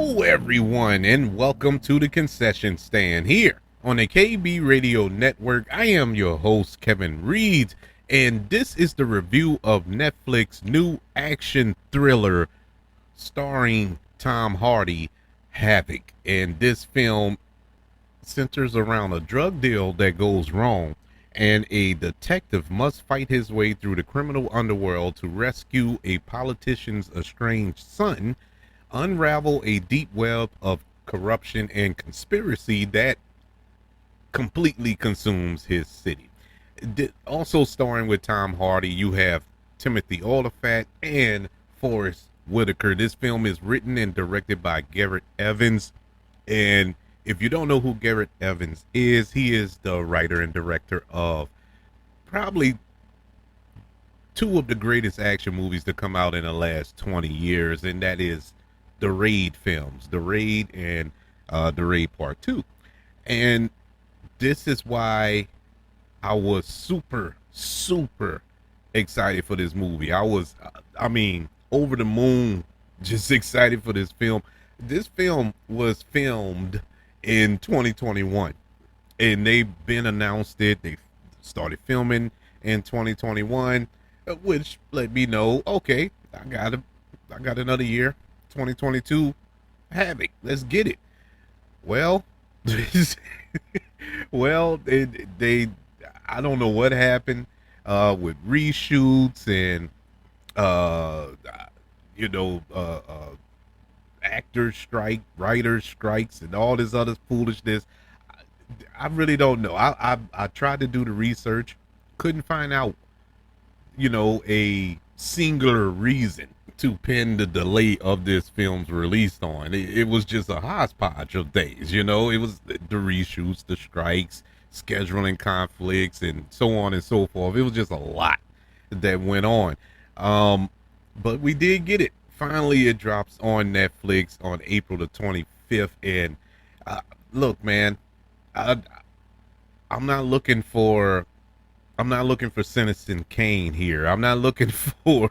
Hello, everyone, and welcome to the concession stand here on the KB Radio Network. I am your host, Kevin Reed, and this is the review of Netflix's new action thriller starring Tom Hardy, Havoc. And this film centers around a drug deal that goes wrong, and a detective must fight his way through the criminal underworld to rescue a politician's estranged son, unravel a deep web of corruption and conspiracy that completely consumes his city. Also starring with Tom Hardy, you have Timothy Olyphant and Forrest Whitaker. This film is written and directed by Garrett Evans. And if you don't know who Garrett Evans is, he is the writer and director of probably two of the greatest action movies to come out in the last 20 years, and that is the Raid films, The Raid and The Raid Part 2. And this is why I was super excited for this movie. Over the moon, just excited for this film. This film was filmed in 2021, and they've been announced it. They started filming in 2021, which let me know, okay, I got another year. 2022 Havoc, let's get it. Well, they I don't know what happened with reshoots and actors strike, writers strikes, and all this other foolishness. I really don't know. I tried to do the research, couldn't find out a singular reason to pin the delay of this film's release on. It was just a hodgepodge of things. It was the reshoots, the strikes, scheduling conflicts, and so on and so forth. It was just a lot that went on. But we did get it. Finally, it drops on Netflix on April the 25th. And look, man, I'm not looking for Citizen Kane here. I'm not looking for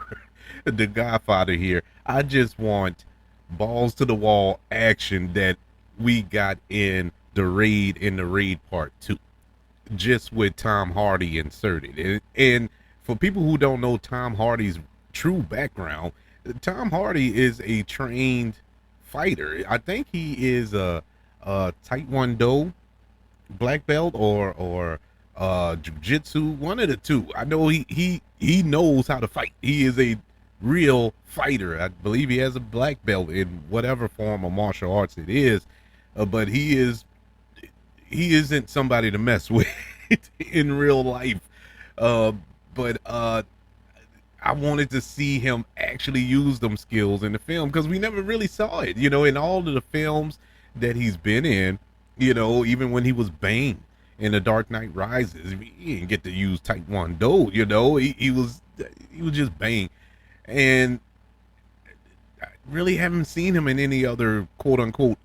the Godfather here. I just want balls to the wall action that we got in the Raid Part 2, just with Tom Hardy inserted. And for people who don't know Tom Hardy's true background, Tom Hardy is a trained fighter. I think he is a Taekwondo black belt or jiu-jitsu, one of the two. I know he knows how to fight. He is a real fighter. I believe he has a black belt in whatever form of martial arts it is, but he isn't somebody to mess with in real life. But I wanted to see him actually use them skills in the film, because we never really saw it, in all of the films that he's been in, even when he was Bane in The Dark Knight Rises, he didn't get to use Taekwondo, he was just Bane. And I really haven't seen him in any other quote unquote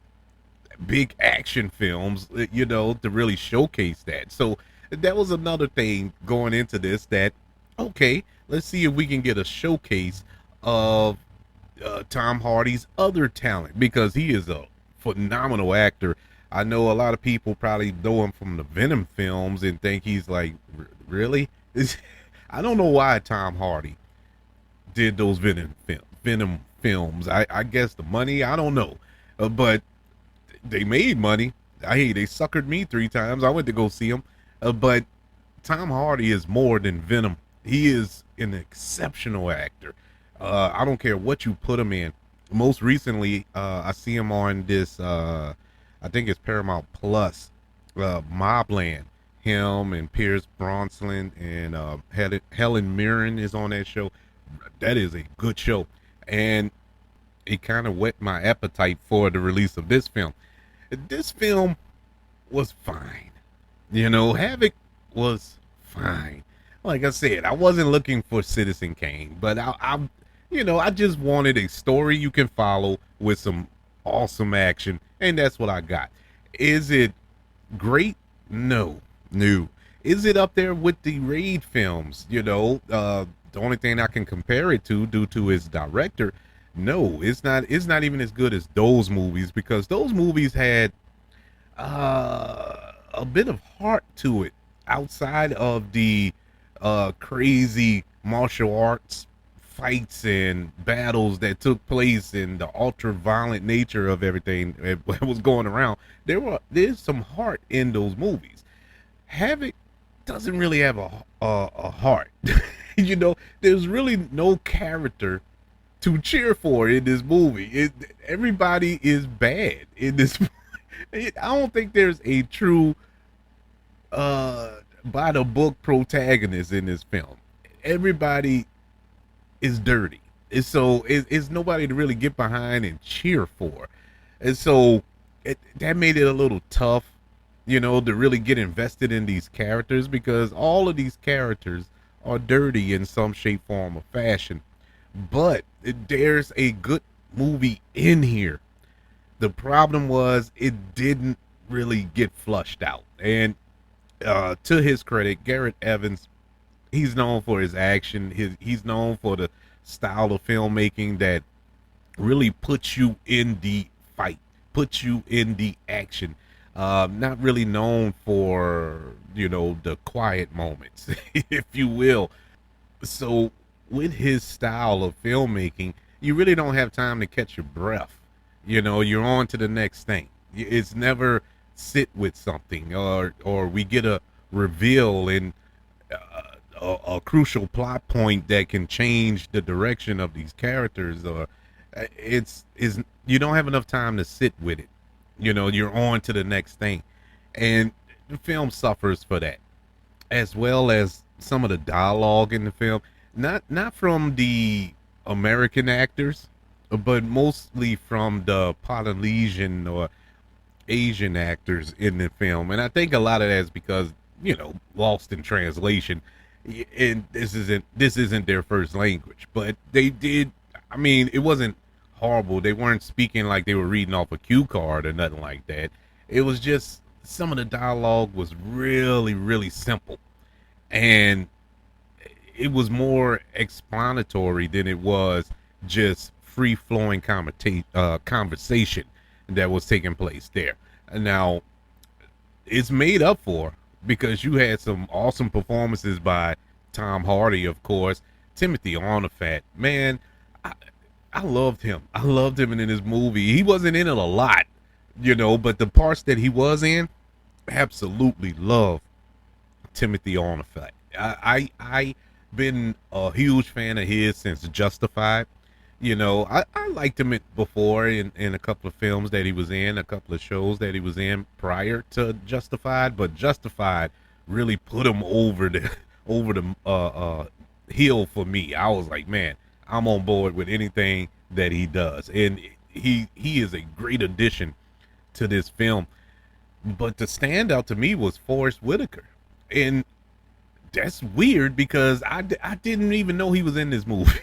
big action films, to really showcase that. So that was another thing going into this, that, okay, let's see if we can get a showcase of Tom Hardy's other talent, because he is a phenomenal actor. I know a lot of people probably know him from the Venom films and think he's like, really? I don't know why Tom Hardy did those Venom films. I guess the money, I don't know. But they made money. They suckered me 3 times. I went to go see them. But Tom Hardy is more than Venom. He is an exceptional actor. I don't care what you put him in. Most recently, I see him on this, I think it's Paramount Plus, Mobland. Him and Pierce Brosnan and Helen Mirren is on that show. That is a good show, and it kind of whet my appetite for the release of this film. This film was fine. Havoc was fine. Like I said, I wasn't looking for Citizen Kane, but I just wanted a story you can follow with some awesome action, and that's what I got. Is it great? No. Is it up there with the Raid films? The only thing I can compare it to, due to its director, No, it's not even as good as those movies because those movies had a bit of heart to it outside of the crazy martial arts fights and battles that took place and the ultra violent nature of everything that was going around. There's some heart in those movies. Havoc doesn't really have a heart. You know, there's really no character to cheer for in this movie. Everybody is bad in this. I don't think there's a true by the book protagonist in this film. Everybody is dirty. It's nobody to really get behind and cheer for. And so that made it a little tough, you know, to really get invested in these characters because all of these characters are dirty in some shape, form, or fashion. But there's a good movie in here. The problem was it didn't really get flushed out. And to his credit, Garrett Evans, he's known for his action. He's known for the style of filmmaking that really puts you in the fight, puts you in the action. Not really known for, you know, the quiet moments, if you will. So with his style of filmmaking, you really don't have time to catch your breath. You know, you're on to the next thing. It's never sit with something or we get a reveal in a crucial plot point that can change the direction of these characters or it's is you don't have enough time to sit with it. You know, you're on to the next thing. And the film suffers for that as well as some of the dialogue in the film. Not from the American actors, but mostly from the Polynesian or Asian actors in the film. And I think a lot of that is because, you know, lost in translation. And this isn't their first language, but they did. I mean, it wasn't horrible. They weren't speaking like they were reading off a cue card or nothing like that. It was just some of the dialogue was really, really simple. And it was more explanatory than it was just free flowing conversation that was taking place there. Now, it's made up for because you had some awesome performances by Tom Hardy, of course. Timothy Olyphant, man, I, I loved him. I loved him in this movie. He wasn't in it a lot, you know, but the parts that he was in, absolutely love Timothy Olyphant. I been a huge fan of his since Justified. You know, I liked him before in a couple of films that he was in, a couple of shows that he was in prior to Justified, but Justified really put him over the over the hill for me. I was like, man, I'm on board with anything that he does, and he is a great addition to this film. But the standout to me was Forrest Whitaker, and that's weird because I didn't even know he was in this movie.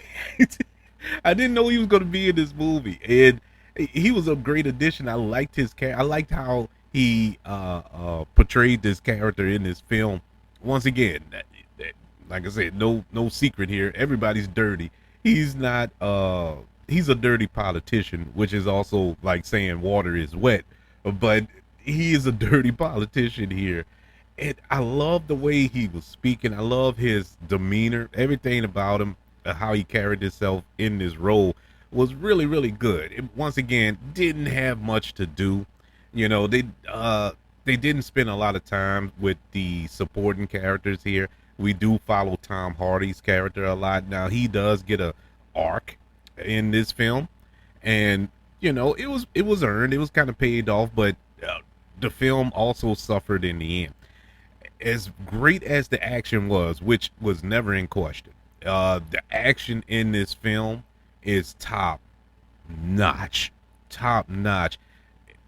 I didn't know he was going to be in this movie, and he was a great addition. I liked his character. I liked how he portrayed this character in this film. Once again, like I said, no secret here. Everybody's dirty. He's not. He's a dirty politician, which is also like saying water is wet, but he is a dirty politician here. And I love the way he was speaking. I love his demeanor. Everything about him, how he carried himself in this role was really, really good. It, once again, didn't have much to do. You know, they didn't spend a lot of time with the supporting characters here. We do follow Tom Hardy's character a lot. Now he does get a arc in this film, and you know it was earned. It was kind of paid off, but the film also suffered in the end. As great as the action was, which was never in question, the action in this film is notch, top notch.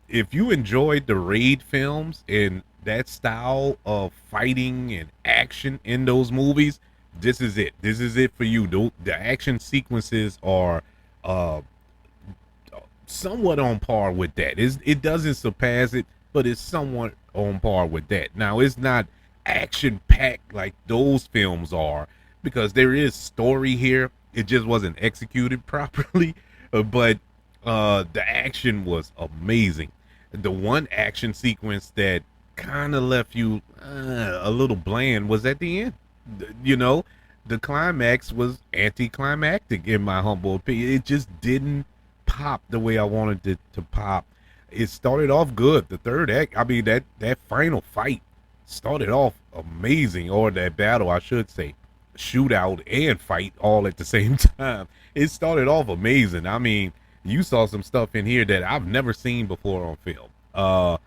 If you enjoyed the Raid films and that style of fighting and action in those movies, this is it. This is it for you. The action sequences are uh, somewhat on par with that. It doesn't surpass it, but it's somewhat on par with that. Now, it's not action packed like those films are because there is story here. It just wasn't executed properly. But the action was amazing. The one action sequence that kind of left you a little bland was at the end. You know, the climax was anticlimactic in my humble opinion. It just didn't pop the way I wanted it to pop. It started off good. The third act, I mean that final fight started off amazing, or that battle, I should say, shootout and fight all at the same time. It started off amazing. I mean, you saw some stuff in here that I've never seen before on film. Uh,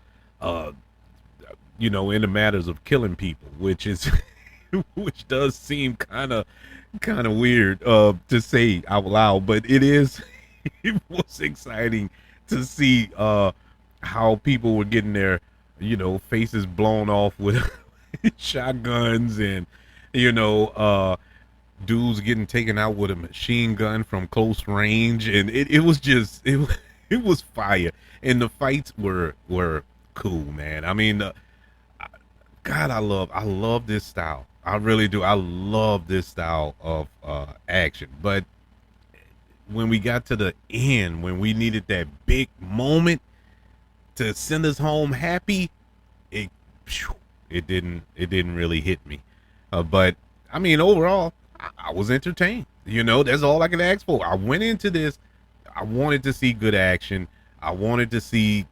in the matters of killing people, which is which does seem kind of weird to say out loud, but it is. It was exciting to see how people were getting their faces blown off with shotguns, and you know dudes getting taken out with a machine gun from close range, and it was just it was fire, and the fights were cool, man. I mean, God, I love this style. I really do. I love this style of action. But when we got to the end, when we needed that big moment to send us home happy, it it didn't really hit me. But I mean, overall, I was entertained. That's all I could ask for. I went into this. I wanted to see good action. I wanted to see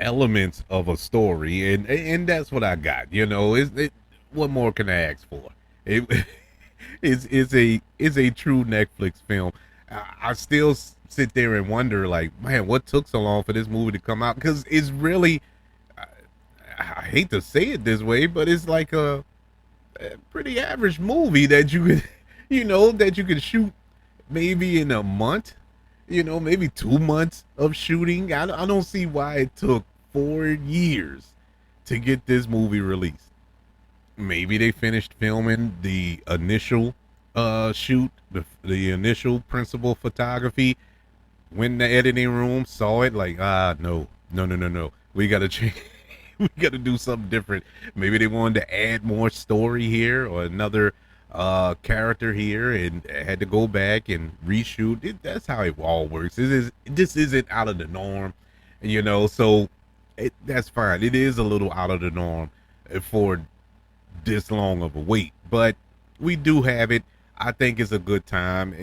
elements of a story, and that's what I got. What more can I ask for? It is a true Netflix film. I still sit there and wonder, like, man, what took so long for this movie to come out? Because it's really, I hate to say it this way, but it's like a pretty average movie that you could, that you could shoot maybe in a month, maybe 2 months of shooting. I don't see why it took 4 years to get this movie released. Maybe they finished filming the initial shoot, the initial principal photography, went in the editing room, saw it, like, no, no, no, no, no, we gotta change. We gotta do something different. Maybe they wanted to add more story here, or another character here, and had to go back and reshoot it. That's how it all works. This isn't out of the norm, so that's fine. It is a little out of the norm for this long of a wait, but we do have it. I think it's a good time.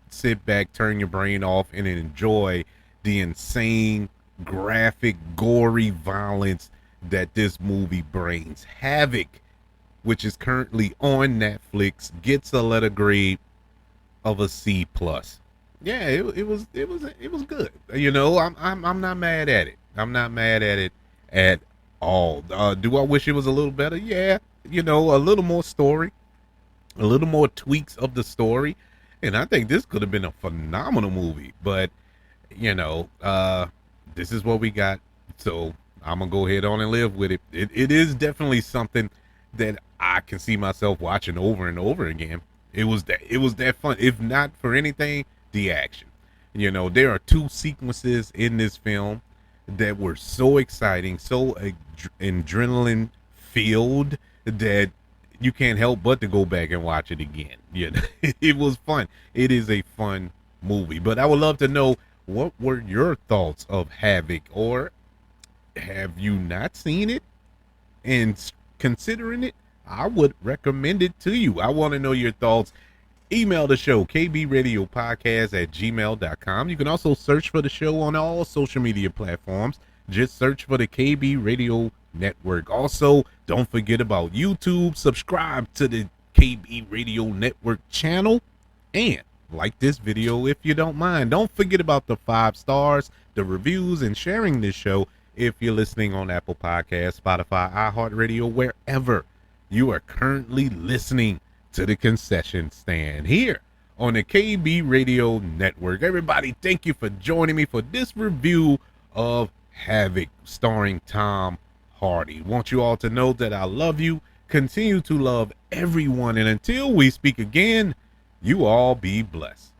Sit back, turn your brain off, and enjoy the insane, graphic, gory violence that this movie brings. Havoc, which is currently on Netflix, gets a letter grade of a C plus. Yeah, it was good. I'm not mad at it. I'm not mad at it at all. Do I wish it was a little better? Yeah, a little more story, a little more tweaks of the story, and I think this could have been a phenomenal movie. But this is what we got, so I'm gonna go ahead on and live with it. It is definitely something that I can see myself watching over and over again. It was that fun. If not for anything, the action. There are two sequences in this film that were so exciting, so adrenaline filled, that you can't help but to go back and watch it again. It was fun. It is a fun movie. But I would love to know, what were your thoughts of Havoc, or have you not seen it and considering it? I would recommend it to you. I want to know your thoughts. Email the show, kbradiopodcast@gmail.com. You can also search for the show on all social media platforms. Just search for the KB Radio Network. Also, don't forget about YouTube. Subscribe to the KB Radio Network channel, and like this video if you don't mind. Don't forget about the 5 stars, the reviews, and sharing this show if you're listening on Apple Podcasts, Spotify, iHeartRadio, wherever you are currently listening to the concession stand here on the KB Radio Network. Everybody, thank you for joining me for this review of Havoc, starring Tom Hardy. Want you all to know that I love you, continue to love everyone, and until we speak again, you all be blessed.